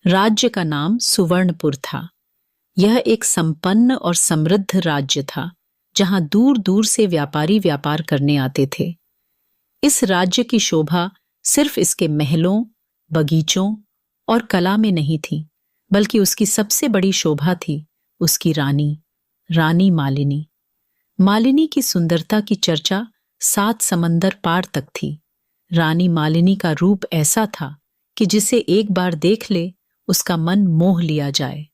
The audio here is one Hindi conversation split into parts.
राज्य का नाम सुवर्णपुर था। यह एक संपन्न और समृद्ध राज्य था, जहां दूर दूर से व्यापारी व्यापार करने आते थे। इस राज्य की शोभा सिर्फ इसके महलों, बगीचों और कला में नहीं थी, बल्कि उसकी सबसे बड़ी शोभा थी उसकी रानी, रानी मालिनी। मालिनी की सुंदरता की चर्चा 7 समंदर पार तक थी। रानी मालिनी का रूप ऐसा था कि जिसे एक बार देख ले उसका मन मोह लिया जाए।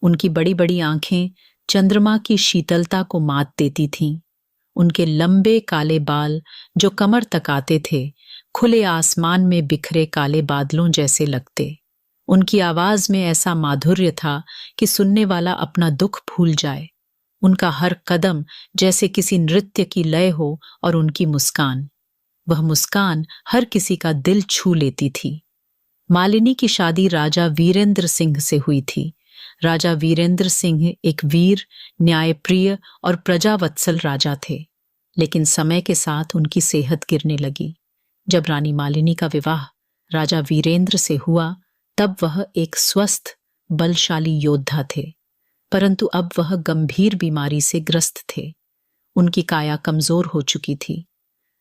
उनकी बड़ी बड़ी आंखें चंद्रमा की शीतलता को मात देती थीं। उनके लंबे काले बाल जो कमर तक आते थे, खुले आसमान में बिखरे काले बादलों जैसे लगते। उनकी आवाज में ऐसा माधुर्य था कि सुनने वाला अपना दुख भूल जाए। उनका हर कदम जैसे किसी नृत्य की लय हो, और उनकी मुस्कान, वह मुस्कान हर किसी का दिल छू लेती थी। मालिनी की शादी राजा वीरेंद्र सिंह से हुई थी। राजा वीरेंद्र सिंह एक वीर, न्यायप्रिय और प्रजावत्सल राजा थे, लेकिन समय के साथ उनकी सेहत गिरने लगी। जब रानी मालिनी का विवाह राजा वीरेंद्र से हुआ, तब वह एक स्वस्थ, बलशाली योद्धा थे, परंतु अब वह गंभीर बीमारी से ग्रस्त थे। उनकी काया कमजोर हो चुकी थी।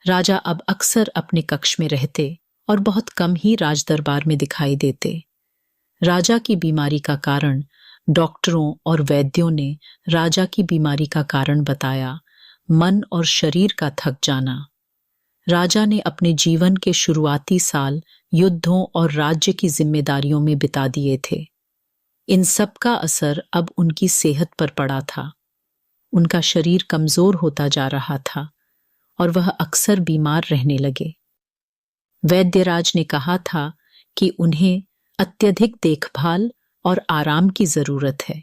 राजा अब अक्सर अपने कक्ष में रहते और बहुत कम ही राजदरबार में दिखाई देते। राजा की बीमारी का कारण डॉक्टरों और वैद्यों ने राजा की बीमारी का कारण बताया मन और शरीर का थक जाना। राजा ने अपने जीवन के शुरुआती साल युद्धों और राज्य की जिम्मेदारियों में बिता दिए थे। इन सब का असर अब उनकी सेहत पर पड़ा था। उनका शरीर कमजोर होता जा रहा था और वह अक्सर बीमार रहने लगे। वैद्यराज ने कहा था कि उन्हें अत्यधिक देखभाल और आराम की जरूरत है।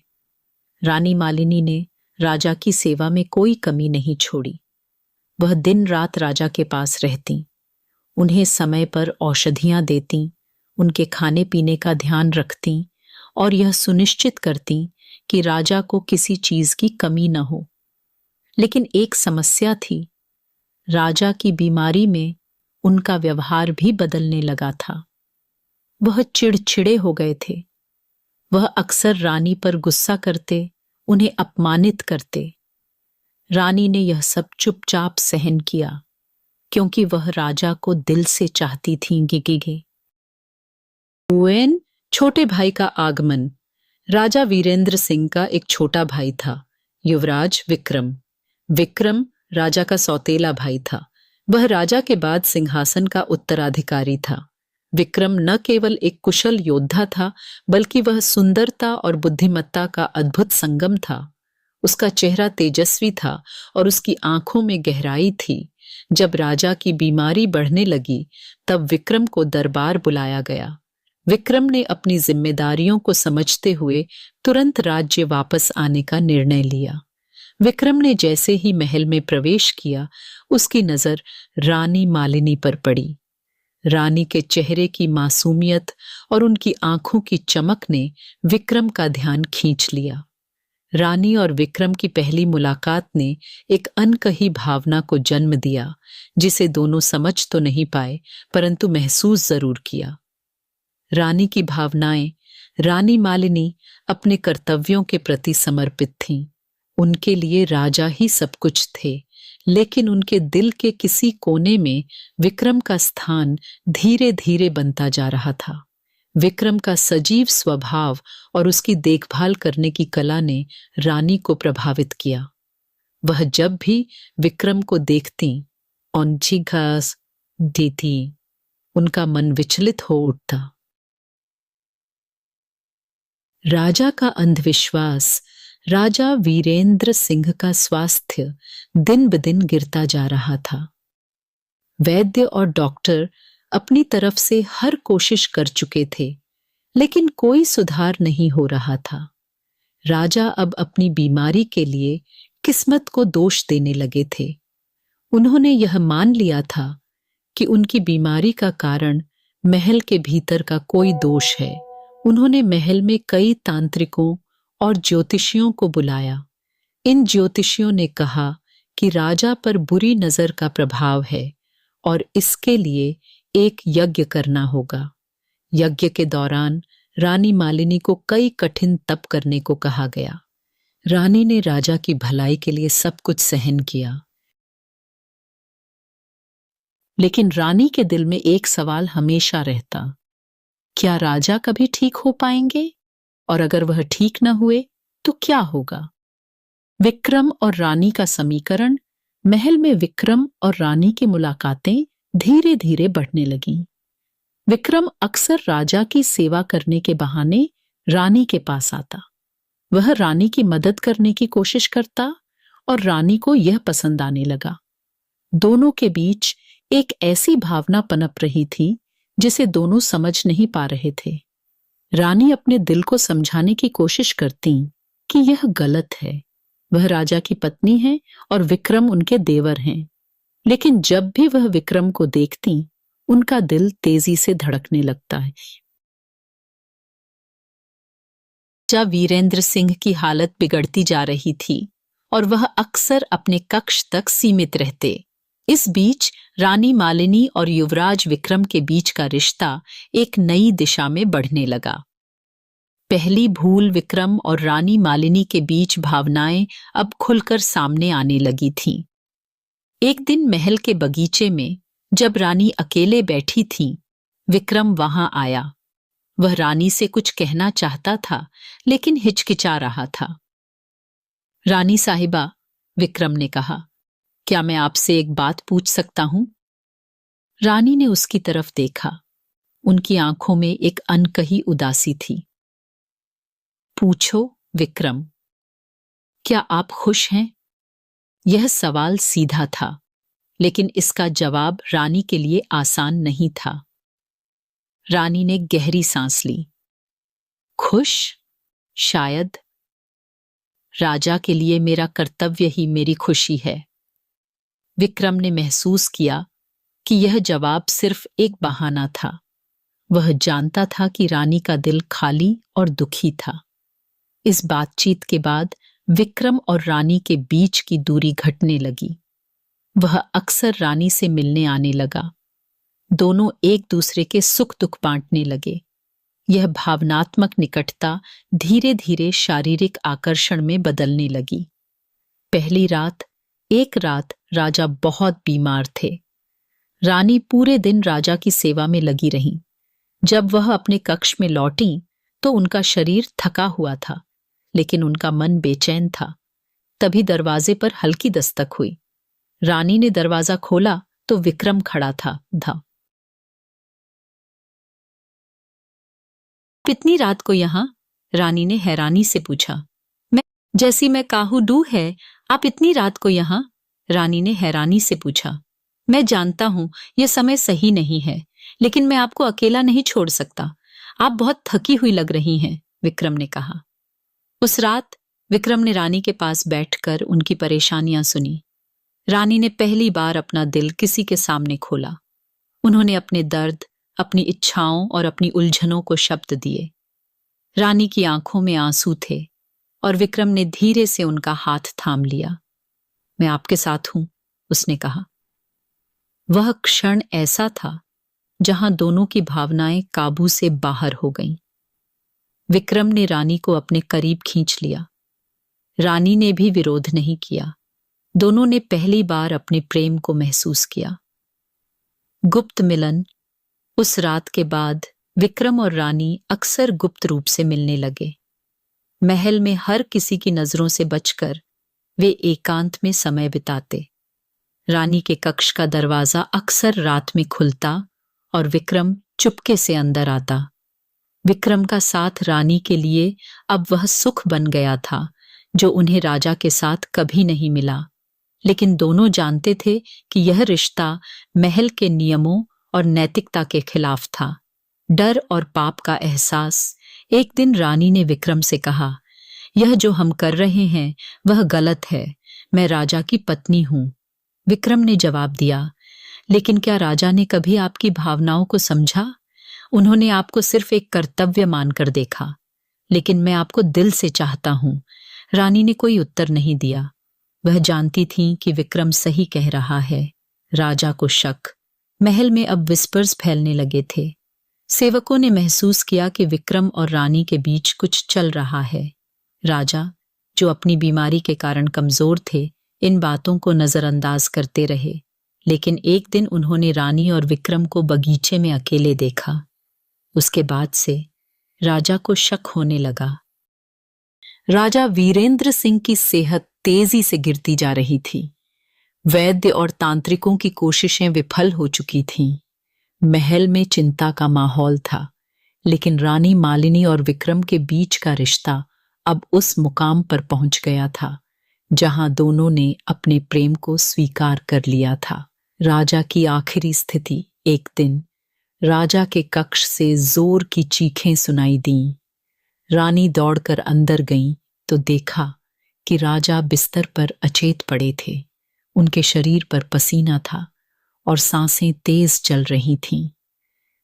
रानी मालिनी ने राजा की सेवा में कोई कमी नहीं छोड़ी। वह दिन रात राजा के पास रहती, उन्हें समय पर औषधियां देती, उनके खाने पीने का ध्यान रखती और यह सुनिश्चित करती कि राजा को किसी चीज की कमी न हो। लेकिन एक समस्या थी, राजा की बीमारी में उनका व्यवहार भी बदलने लगा था। वह चिड़चिड़े हो गए थे। वह अक्सर रानी पर गुस्सा करते, उन्हें अपमानित करते। रानी ने यह सब चुपचाप सहन किया, क्योंकि वह राजा को दिल से चाहती थीं। गिगिगे छोटे भाई का आगमन। राजा वीरेंद्र सिंह का एक छोटा भाई था, युवराज विक्रम। विक्रम राजा का सौतेला भाई था। वह राजा के बाद सिंहासन का उत्तराधिकारी था। विक्रम न केवल एक कुशल योद्धा था, बल्कि वह सुंदरता और बुद्धिमत्ता का अद्भुत संगम था। उसका चेहरा तेजस्वी था और उसकी आंखों में गहराई थी। जब राजा की बीमारी बढ़ने लगी, तब विक्रम को दरबार बुलाया गया। विक्रम ने अपनी जिम्मेदारियों को समझते हुए तुरंत राज्य वापस आने का निर्णय लिया। विक्रम ने जैसे ही महल में प्रवेश किया, उसकी नजर रानी मालिनी पर पड़ी। रानी के चेहरे की मासूमियत और उनकी आंखों की चमक ने विक्रम का ध्यान खींच लिया। रानी और विक्रम की पहली मुलाकात ने एक अनकही भावना को जन्म दिया, जिसे दोनों समझ तो नहीं पाए, परंतु महसूस जरूर किया। रानी की भावनाएं, रानी मालिनी अपने कर्तव्यों के प्रति समर्पित थीं। उनके लिए राजा ही सब कुछ थे, लेकिन उनके दिल के किसी कोने में विक्रम का स्थान धीरे धीरे बनता जा रहा था। विक्रम का सजीव स्वभाव और उसकी देखभाल करने की कला ने रानी को प्रभावित किया। वह जब भी विक्रम को देखती, औंधी घास देती, उनका मन विचलित हो उठता। राजा का अंधविश्वास। राजा वीरेंद्र सिंह का स्वास्थ्य दिन ब दिन गिरता जा रहा था। वैद्य और डॉक्टर अपनी तरफ से हर कोशिश कर चुके थे, लेकिन कोई सुधार नहीं हो रहा था। राजा अब अपनी बीमारी के लिए किस्मत को दोष देने लगे थे। उन्होंने यह मान लिया था कि उनकी बीमारी का कारण महल के भीतर का कोई दोष है। उन्होंने महल में कई तांत्रिकों और ज्योतिषियों को बुलाया। इन ज्योतिषियों ने कहा कि राजा पर बुरी नजर का प्रभाव है और इसके लिए एक यज्ञ करना होगा। यज्ञ के दौरान रानी मालिनी को कई कठिन तप करने को कहा गया। रानी ने राजा की भलाई के लिए सब कुछ सहन किया, लेकिन रानी के दिल में एक सवाल हमेशा रहता, क्या राजा कभी ठीक हो पाएंगे? और अगर वह ठीक न हुए तो क्या होगा? विक्रम और रानी का समीकरण। महल में विक्रम और रानी की मुलाकातें धीरे धीरे बढ़ने लगीं। विक्रम अक्सर राजा की सेवा करने के बहाने रानी के पास आता। वह रानी की मदद करने की कोशिश करता और रानी को यह पसंद आने लगा। दोनों के बीच एक ऐसी भावना पनप रही थी जिसे दोनों समझ नहीं पा रहे थे। रानी अपने दिल को समझाने की कोशिश करती कि यह गलत है, वह राजा की पत्नी है और विक्रम उनके देवर हैं। लेकिन जब भी वह विक्रम को देखती, उनका दिल तेजी से धड़कने लगता है। राजा वीरेंद्र सिंह की हालत बिगड़ती जा रही थी और वह अक्सर अपने कक्ष तक सीमित रहते। इस बीच रानी मालिनी और युवराज विक्रम के बीच का रिश्ता एक नई दिशा में बढ़ने लगा। पहली भूल विक्रम और रानी मालिनी के बीच भावनाएं अब खुलकर सामने आने लगी थीं। एक दिन महल के बगीचे में जब रानी अकेले बैठी थी, विक्रम वहां आया। वह रानी से कुछ कहना चाहता था, लेकिन हिचकिचा रहा था। रानी साहिबा, विक्रम ने कहा, क्या मैं आपसे एक बात पूछ सकता हूं? रानी ने उसकी तरफ देखा। उनकी आंखों में एक अनकही उदासी थी। पूछो विक्रम, क्या आप खुश हैं? यह सवाल सीधा था, लेकिन इसका जवाब रानी के लिए आसान नहीं था। रानी ने गहरी सांस ली। खुश? शायद। राजा के लिए मेरा कर्तव्य ही मेरी खुशी है। विक्रम ने महसूस किया कि यह जवाब सिर्फ एक बहाना था। वह जानता था कि रानी का दिल खाली और दुखी था। इस बातचीत के बाद विक्रम और रानी के बीच की दूरी घटने लगी। वह अक्सर रानी से मिलने आने लगा। दोनों एक दूसरे के सुख दुख बांटने लगे। यह भावनात्मक निकटता धीरे धीरे शारीरिक आकर्षण में बदलने लगी। पहली रात, एक रात राजा बहुत बीमार थे। रानी पूरे दिन राजा की सेवा में लगी रहीं। जब वह अपने कक्ष में लौटी तो उनका शरीर थका हुआ था, लेकिन उनका मन बेचैन था। तभी दरवाजे पर हल्की दस्तक हुई। रानी ने दरवाजा खोला तो विक्रम खड़ा था। इतनी रात को यहां? रानी ने हैरानी से पूछा। मैं काहू डू है, आप इतनी रात को यहां? रानी ने हैरानी से पूछा। मैं जानता हूं यह समय सही नहीं है, लेकिन मैं आपको अकेला नहीं छोड़ सकता। आप बहुत थकी हुई लग रही हैं, विक्रम ने कहा। उस रात विक्रम ने रानी के पास बैठकर उनकी परेशानियां सुनी। रानी ने पहली बार अपना दिल किसी के सामने खोला। उन्होंने अपने दर्द, अपनी इच्छाओं और अपनी उलझनों को शब्द दिए। रानी की आंखों में आंसू थे और विक्रम ने धीरे से उनका हाथ थाम लिया। मैं आपके साथ हूं, उसने कहा। वह क्षण ऐसा था जहां दोनों की भावनाएं काबू से बाहर हो गईं। विक्रम ने रानी को अपने करीब खींच लिया। रानी ने भी विरोध नहीं किया। दोनों ने पहली बार अपने प्रेम को महसूस किया। गुप्त मिलन। उस रात के बाद विक्रम और रानी अक्सर गुप्त रूप से मिलने लगे। महल में हर किसी की नजरों से बचकर वे एकांत में समय बिताते। रानी के कक्ष का दरवाजा अक्सर रात में खुलता और विक्रम चुपके से अंदर आता। विक्रम का साथ रानी के लिए अब वह सुख बन गया था जो उन्हें राजा के साथ कभी नहीं मिला। लेकिन दोनों जानते थे कि यह रिश्ता महल के नियमों और नैतिकता के खिलाफ था। डर और पाप का एहसास। एक दिन रानी ने विक्रम से कहा, यह जो हम कर रहे हैं वह गलत है। मैं राजा की पत्नी हूं। विक्रम ने जवाब दिया, लेकिन क्या राजा ने कभी आपकी भावनाओं को समझा? उन्होंने आपको सिर्फ एक कर्तव्य मानकर देखा। लेकिन मैं आपको दिल से चाहता हूं। रानी ने कोई उत्तर नहीं दिया। वह जानती थी कि विक्रम सही कह रहा है। राजा को शक। महल में अब विस्पर्स फैलने लगे थे। सेवकों ने महसूस किया कि विक्रम और रानी के बीच कुछ चल रहा है। राजा, जो अपनी बीमारी के कारण कमजोर थे, इन बातों को नजरअंदाज करते रहे, लेकिन एक दिन उन्होंने रानी और विक्रम को बगीचे में अकेले देखा। उसके बाद से राजा को शक होने लगा। राजा वीरेंद्र सिंह की सेहत तेजी से गिरती जा रही थी। वैद्य और तांत्रिकों की कोशिशें विफल हो चुकी थीं। महल में चिंता का माहौल था, लेकिन रानी मालिनी और विक्रम के बीच का रिश्ता अब उस मुकाम पर पहुंच गया था जहां दोनों ने अपने प्रेम को स्वीकार कर लिया था। राजा की आखिरी स्थिति। एक दिन राजा के कक्ष से जोर की चीखें सुनाई दीं। रानी दौड़कर अंदर गईं तो देखा कि राजा बिस्तर पर अचेत पड़े थे। उनके शरीर पर पसीना था और सांसें तेज चल रही थीं।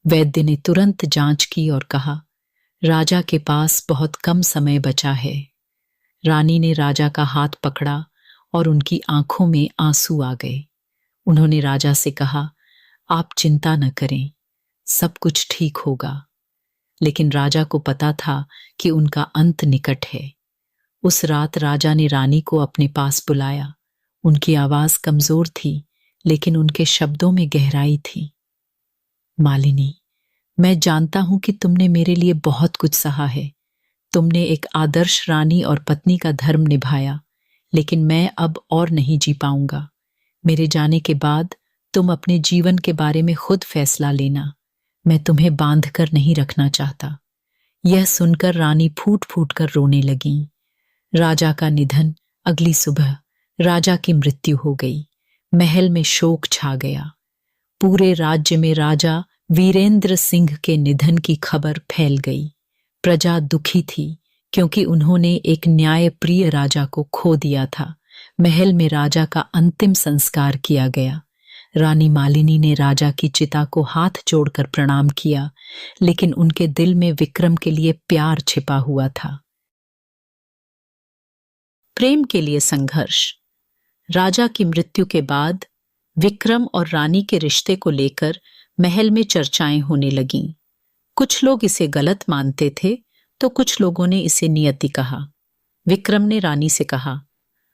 वैद्य ने तुरंत जांच की और कहा, राजा के पास बहुत कम समय बचा है। रानी ने राजा का हाथ पकड़ा और उनकी आंखों में आंसू आ गए। उन्होंने राजा से कहा, आप चिंता न करें, सब कुछ ठीक होगा। लेकिन राजा को पता था कि उनका अंत निकट है। उस रात राजा ने रानी को अपने पास बुलाया। उनकी आवाज कमजोर थी, लेकिन उनके शब्दों में गहराई थी। मालिनी, मैं जानता हूं कि तुमने मेरे लिए बहुत कुछ सहा है। तुमने एक आदर्श रानी और पत्नी का धर्म निभाया, लेकिन मैं अब और नहीं जी पाऊंगा। मेरे जाने के बाद तुम अपने जीवन के बारे में खुद फैसला लेना। मैं तुम्हें बांध कर नहीं रखना चाहता। यह सुनकर रानी फूट फूट कर रोने लगी। राजा का निधन। अगली सुबह राजा की मृत्यु हो गई। महल में शोक छा गया। पूरे राज्य में राजा वीरेंद्र सिंह के निधन की खबर फैल गई। प्रजा दुखी थी क्योंकि उन्होंने एक न्यायप्रिय राजा को खो दिया था। महल में राजा का अंतिम संस्कार किया गया। रानी मालिनी ने राजा की चिता को हाथ जोड़कर प्रणाम किया, लेकिन उनके दिल में विक्रम के लिए प्यार छिपा हुआ था। प्रेम के लिए संघर्ष। राजा की मृत्यु के बाद विक्रम और रानी के रिश्ते को लेकर महल में चर्चाएं होने लगीं। कुछ लोग इसे गलत मानते थे तो कुछ लोगों ने इसे नियति कहा। विक्रम ने रानी से कहा,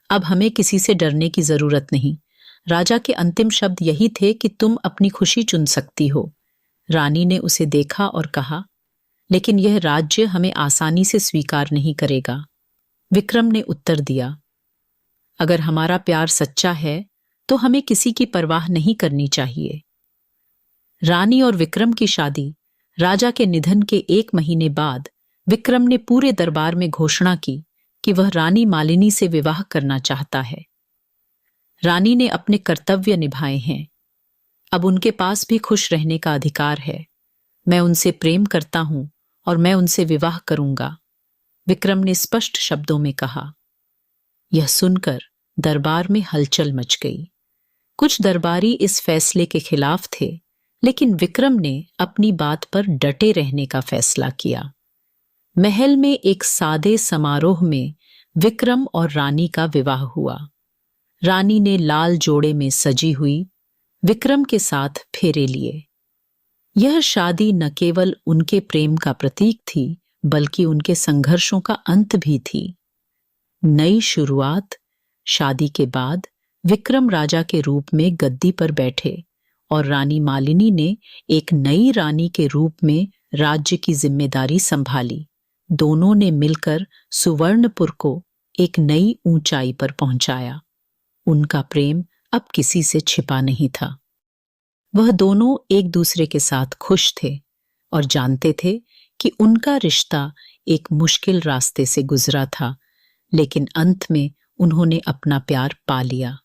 अब हमें किसी से डरने की जरूरत नहीं। राजा के अंतिम शब्द यही थे कि तुम अपनी खुशी चुन सकती हो। रानी ने उसे देखा और कहा, लेकिन यह राज्य हमें आसानी से स्वीकार नहीं करेगा। विक्रम ने उत्तर दिया, अगर हमारा प्यार सच्चा है तो हमें किसी की परवाह नहीं करनी चाहिए। रानी और विक्रम की शादी। राजा के निधन के 1 महीने बाद विक्रम ने पूरे दरबार में घोषणा की कि वह रानी मालिनी से विवाह करना चाहता है। रानी ने अपने कर्तव्य निभाए हैं। अब उनके पास भी खुश रहने का अधिकार है। मैं उनसे प्रेम करता हूं और मैं उनसे विवाह करूंगा, विक्रम ने स्पष्ट शब्दों में कहा। यह सुनकर दरबार में हलचल मच गई। कुछ दरबारी इस फैसले के खिलाफ थे, लेकिन विक्रम ने अपनी बात पर डटे रहने का फैसला किया। महल में एक सादे समारोह में विक्रम और रानी का विवाह हुआ। रानी ने लाल जोड़े में सजी हुई विक्रम के साथ फेरे लिए। यह शादी न केवल उनके प्रेम का प्रतीक थी, बल्कि उनके संघर्षों का अंत भी थी। नई शुरुआत। शादी के बाद विक्रम राजा के रूप में गद्दी पर बैठे और रानी मालिनी ने एक नई रानी के रूप में राज्य की जिम्मेदारी संभाली। दोनों ने मिलकर सुवर्णपुर को एक नई ऊंचाई पर पहुंचाया। उनका प्रेम अब किसी से छिपा नहीं था। वह दोनों एक दूसरे के साथ खुश थे और जानते थे कि उनका रिश्ता एक मुश्किल रास्ते से गुजरा था, लेकिन अंत में उन्होंने अपना प्यार पा लिया।